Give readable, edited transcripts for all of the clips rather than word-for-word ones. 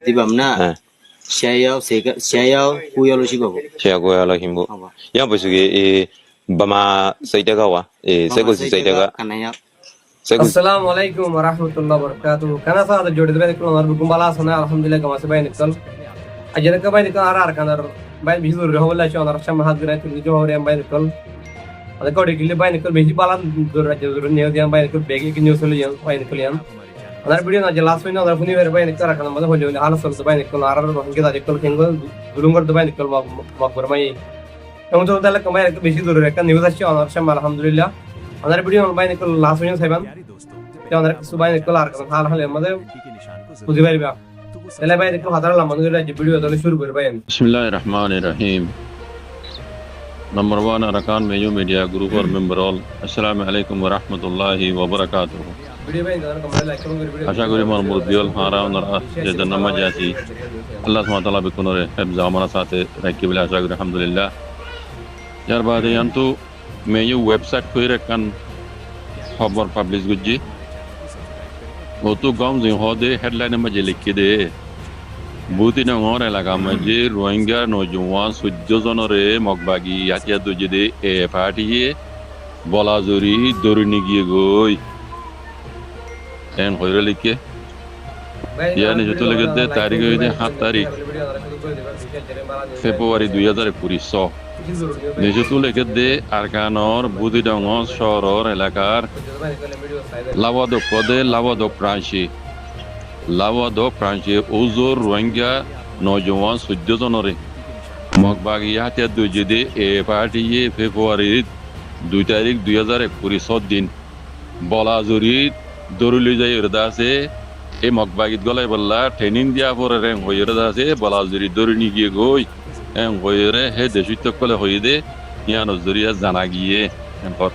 Dibam na. Shayao kuyalo shibabu. Shaya kuyalo himbo. Yang pasuki bama saitega wa sego saitega. Kanaya. Assalamualaikum warahmatullahi wabarakatuh. Kana sa da jodi de ko ar gumbala sana alhamdulillah kama se bay nikal. Ajana ka bay nikal arar kanar bay bihur rahwala sho anar sham hat gira tu jo hore bay nikal. Ada ko de gile bay nikal beji balan dur rajya dur ne diam bay nikal begi ki news le yan bay nikal yan. Anar video na jelas fina anar funi ver bay nikal kana mada hoje ala sol bay nikal arar rohge da nikal kengo dulungar bay nikal ma gormai. Kamu to dala kamay beji dur re kan news asho anar sham alhamdulillah. Another video on by Nicole last one, Seven. The other Subai Nicole Ark, Halhal, Mother, Uzivaria. The Labai Nicole Hadala, Mandura, the video of the Surgur by him. Bismillah ar-Rahman ar-Rahim. Number one, Arakan Mayu Media Group or member all. Assalamu alaikum wa rahmatullahi wa barakatuh. Ashaguri Mahmud Biol, Hara, Nara, Jedanama Jati. Allah Smatala Bikunore, Hebzamana Sate, Rakibla Ashaguri, Alhamdulillah. Yarbadi Yantu. Mayu website khuire kan khabar publish gujji otu gam jin hode headline ma je likhe de buti na ngore laga ma je rohingya nojuwan sujjojonore mogbagi yatia duje de e party bolazuri doruni giye goi en khuire likhe yani joto lege de tarikh de 7 tarikh February 2025 নিযুক্ত লেখে আরকানর বুদিডঙ্গর শহর এলাকার লাবাদক পদে লাবাদক প্রাঞ্চি ওজোর রোহিঙ্গা নজওয়ান 14 জনরে মগবাগিয়া হাতিয়া দুজিদে এ পার্টিয়ে ফেব্রুয়ারি 2 তারিখ 2021 দিন বলাজুরি দরুলি যাই রদাসে এই মগবাগিত গলাই বল্লা ট্রেনিং দিয়া পরে রেং হই রদাসে বলাজুরি দরুনি গিয়ে গই en goyere he de jutto kole hoyde yano zuriya zanagiye en por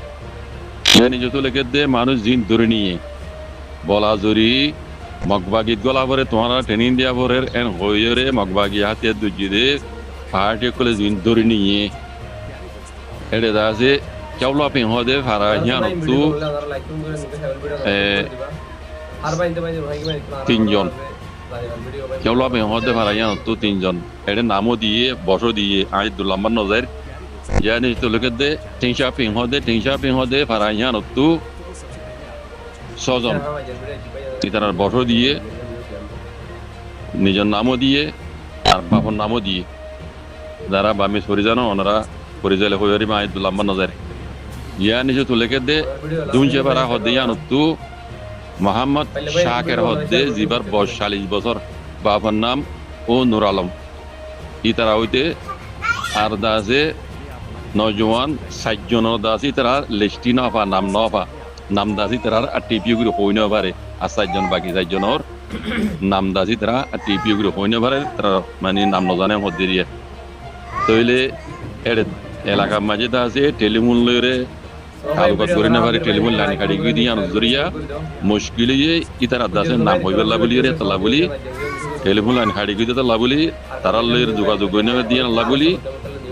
yani joto legede মানুষ জিন ধরে নিয়ে বলা জুরি মগবাগিত গলা পরে তোমারা ট্রেনিং দিয়া পরে en goyere মগবাগি হাতে দুজিদে পার্টি কলে জিন ধরে নিয়ে এডে দাসে চাওলা পিন হদে ফারা ইয়ানো তু তিনজন কেউলা হতে পারা ইয়ান তো 3 জন এর নামও দিয়ে বসো দিয়ে আইদুল্লাহ নজর ইয়ানি তো লোকে দে টিংশা পিং হতে পারা ইয়ান তো 6 জন ইতার বসো দিয়ে নিজের নামও দিয়ে আর বাপর নামও দিয়ে যারা বামি সরি জানো ওনারা পরিচয় হইরি আইদুল্লাহ নজর ইয়ানি তো লোকে দে দুনজে পারা হতে ইয়ান তো মোহাম্মদ শাকের হদ্দে জিবার বয়স 40 বছর বাবার নাম ও নূর আলম ইতারা হইতে আর দাসে নজওয়ান 60 জন দাসি তারা লিস্টি নফা নাম দাসি তারা টিপিও গুলো হইনো পারে আর 60 জন বাকি 60 জনের নাম দাসি তারা টিপিও গুলো হইনো পারে তারা মানে নাম নজানে হদ্দে দিয়ে তইলে এর এলাকা মাঝে দাসে টেলিফোন লইরে তালুকাত করে না পারে টেলিফোন লাইন কাটি গিয়ে দিয়ে জরিয়া মুশকিল ইতার দাসে নাম হইবেলা বলি রে তালা বলি টেলিফোন লাইন কাটি গিয়ে তালা বলি তারা লইর যোগাযোগ করে না দিয়ে আল্লাহ বলি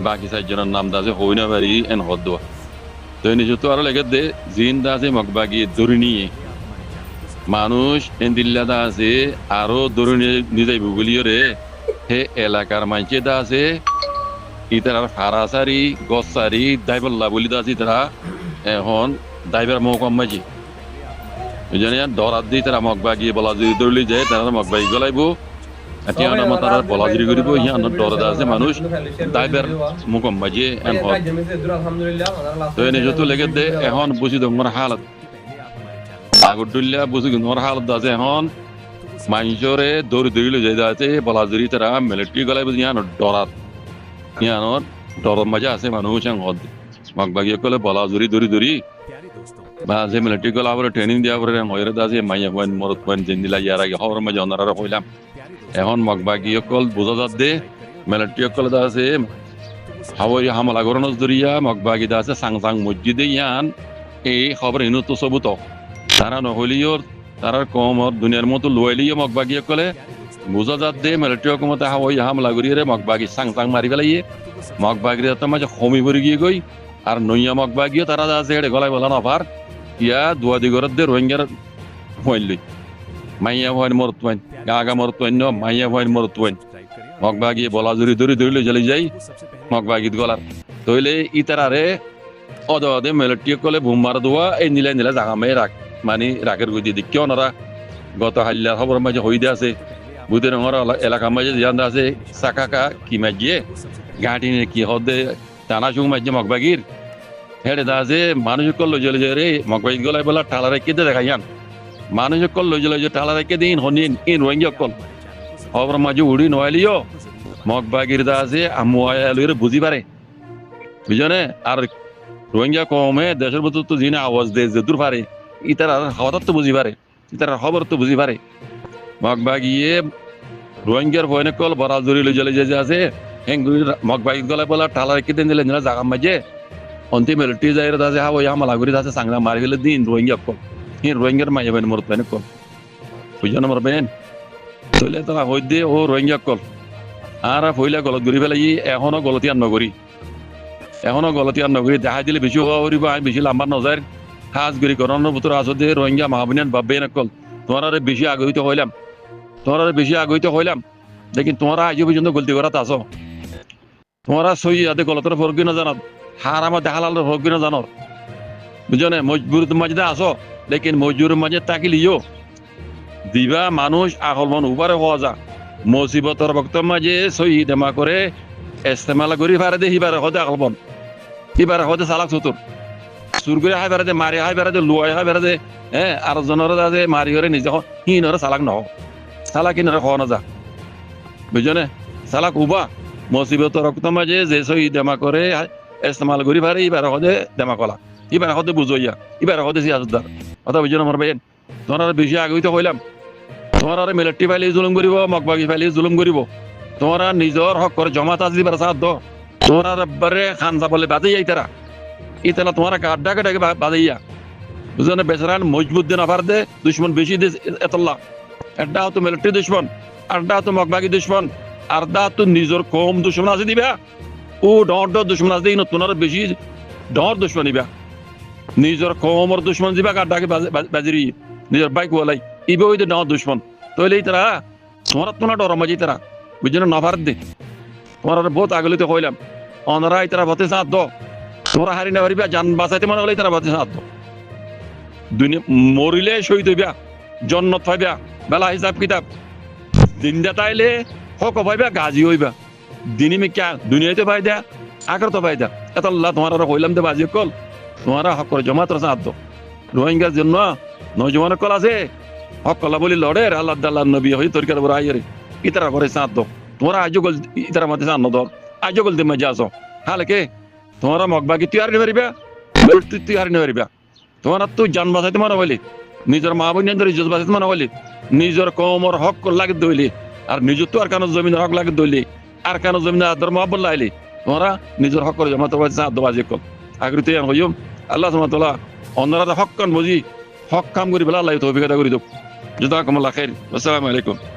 বাকি 4 জনের নাম দাসে হই না পারি এন হদ্দ তো নিজে তো আর লাগে দে জিন দাসে মগবাগি দরুনি মানুষ এন দিল্লা দাসে আরো দরুনি নিজাই বুগলিও রে হে এলাকার মাঝে দাসে ইতার ফারাসারি গসারি দাইবল্লা বলি দাসি তারা এখন দাইবার মৌকম মাঝি বুঝলেন দরাত দিয়ে তারা মগবাগি বলাজুরি দৌড়লি যায় তারা মগবাগি গলাইবো এতিয়া আমার তারা বলাজুরি করিব ইহান দরদ আছে মানুষ দাইবার মৌকম মাঝি এন হল তো এনে যত লেগে দে এখন বুঝি দমর হালত আগরদুল্লা বুঝি দমর হালত আছে এখন মানুষরে দৌড়লি যায় আছে বলাজুরি তারা মিলিটারি গলাইব ইহান দরাত ইহান দরদ মাঝে আছে মানুষ এন হল মগবাগি কলে বলাজুরি দরি বা যে মিলিটারি গলা পরে ট্রেনিং দিয়া পরে হইরে দাসে মাইয়া কোন মরত কোন জিন্দিলা ইয়ার আগে হওয়ার মাঝে অনারা কইলাম এখন মগবাগি কল বুঝা যাত দে মিলিটারি কল দাসে হাওয়াই হামলা গরনস দরিয়া মগবাগি দাসে সাং মসজিদে ইয়ান এই খবর ইনো তো সবুত তারা নহলিও তারার কম দুনিয়ার মতো লইলিও মগবাগি কলে বুঝা যাত দে মিলিটারি কমতে হাওয়াই হামলা করিয়ে মগবাগি সাং মারি ফেলাইয়ে মগবাগি তো মাঝে কমি পড়ে গিয়ে গই আর নইয়া মগবাগিও তারা আছে গলায় বলা না পার ইয়া দুয়া দিগরত দে রোহিঙ্গার হইলি মাইয়া ভয়েন মরতুয়াইন গা মরতুয়াইন ন মাইয়া ভয়েন মরতুয়াইন মগবাগি বলা জুরি দড়ি লই জ্বলি যাই মগবাগিত গলার তইলে ইতারারে অদে মেলটিয়ে কলে বুমার দোয়া এই নীলা জাগামে রাখ মানে রাগের গদি দি কিয় নরা গত হাল্লার খবর মাঝে হইদে আছে বুধের এলাকা মাঝে জানা আছে সাকাকা কি মাঝিয়ে গাঁটি কি হদে টানা সুং মাঝে মগবাগির হেড়ে দা আছে মানুষ কল লই জ্বলি রে মগবাগিত গলাই বলা টালারে কেদে দেখাইয়ান মানুষ কল লই জ্বলি টালারে কেদে ইন হনিন ইন রোহিঙ্গা কল খবর মাঝে উড়ি নয়ালিও মগবাগির দা আছে আমুয়ালের বুঝি পারে বুঝনে আর রোহিঙ্গা কমে দেশের মতো তো জিনে আওয়াজ দে যে দূর পারে ইতার হঠাৎ তো বুঝি পারে ইতার খবর তো বুঝি পারে মগবাগিয়ে রোহিঙ্গার ভয়নে কল বরাল জুড়ি লই জ্বলে যে আছে হেঙ্গুরি মগবাগি গলায় বলা টালার কেটে দিলে নিলা জাগা মাঝে অন্তিম মেলটি যাই আছে হা ওই হামলাগুড়ি আছে সাংরা মারি ফেলে দিন রোহিঙ্গা কল হি রোহিঙ্গার মাইয়া বেন মরত বেন কল বুঝনে মরবেন চলে তারা হই দে ও রোহিঙ্গা কল আর ফইলা গলত ঘুরি ফেলাই এখনো গলতি আর নগরী এখনো গলতি আর নগরী দেখা দিলে বেশি হওয়া করিব আমি বেশি লাম্বা নজার হাজ গিরি করানোর ভিতরে আসতে রোহিঙ্গা মাহবিনান ভাববে না কল তোমার বেশি আগ্রহিত হইলাম লেকিন তোমরা আজ পর্যন্ত গলতি করাত আসো তোমরা সই আদে গলতের ফরকি না জানো হারামা দেখালাল ফরকি না জানো বুঝো না মজবুর মাঝে আসো লেকিন মজবুর মাঝে তাকিলিও দিবা মানুষ আকল মন উপারে হওয়া যা মুসিবতর বক্তব্য মাঝে সই দেমা করে ইস্তেমাল করি পারে দে হিবারে হতে আকল মন হিবারে হতে সালাক সুতুর সুর করে হাই বেড়াতে মারি হাই বেড়াতে লুয়াই হাই বেড়াতে হ্যাঁ আর জনের আছে মারি করে নিজে হিনরে সালাক নহ সালাক হিনরে খাওয়া না যা বুঝনে সালাক উবা মুসিবত রক্ত মাঝে যে সই দেমা করে ইস্তেমাল করি পারে এবারে হতে দেমা কলা এবারে হতে বুঝইয়া এবারে হতে সিয়াসদার কথা বুঝো না আমার ভাই তোমার বেশি আগ্রহিত হইলাম তোমার মিলিটারি ফাইলে জুলুম করিব মগবাগি ফাইলে জুলুম করিব তোমার নিজর হক করে জমাত আজ দিবার সাথ দ তোমার বারে খান বলে বাজে যাইতারা ইতালা তোমার আড্ডাকে ডাকে বাজাইয়া বুঝলেন বেচারান মজবুত দিন আবার দে দুশ্মন বেশি দে এতল্লা একটা তো মিলিটারি দুশ্মন আড্ডা তো মগবাগি দুশ্মন আড্ডা তো নিজের কম দুশ্মন আছে দিবা ও ডর দুশ্মন আছে দিন তোমার বেশি ডর দুশ্মন দিবা নিজের কমর দুশ্মন দিবা আড্ডাকে বাজিরি নিজের বাইক ওলাই ইবে ওই ডর দুশ্মন তৈলেই তারা তোমার ডর মাঝি তারা বুঝলেন নভার দে তোমার বহুত আগলিতে হইলাম অনরা তারা ভতে সাথ দ তোমরা হারি না পারিবা জান বাঁচাইতে মনে হলে তারা বাঁচে সাথ দুনিয়া মরিলে শহীদ হইবা জন্নত পাইবা বেলা হিসাব কিতাব দিনটা তাইলে হক পাইবা গাজী হইবা দিনী মে ক্যা দুনিয়াতে পাই দেয়া আখর তো পাই দেয়া এত আল্লাহ তোমার হইলাম দে বাজি কল তোমার হক করে জমাত সাথ দো রোহিঙ্গার জন্য নজওয়ান কল আছে হক কলা বলি লড়ে আল্লাহ আল্লাহ নবী হই তরিকার বড় আইরে ইতারা করে সাথ দো তোমরা আজও গল ইতারা মাতে সাথ নদর আজও গল দিমে যাসো হালকে তোমরা মগবাগি তুই হারি পারিবা তুই হারি পারিবা তোমার তো জান বাঁচাইতে মনে হইলি নিজের মা বোনের ইজ্জত বাঁচাইতে মনে হইলি নিজের কমর হক লাগে দইলি আর নিজের তো আর কানো জমিনের হক লাগে দইলি আর কানো জমিনের আদর মহাব্বত লাইলি তোমরা নিজের হক করে জমা তোমার সাথ বাজি কল আগৃত হইম আল্লাহ সুবহানাহু অন্যরা হক কান বুঝি হক কাম করি বেলা আল্লাহ তৌফিক আদা করি দো জাযাকুমুল্লাহ খাইর আসসালামু আলাইকুম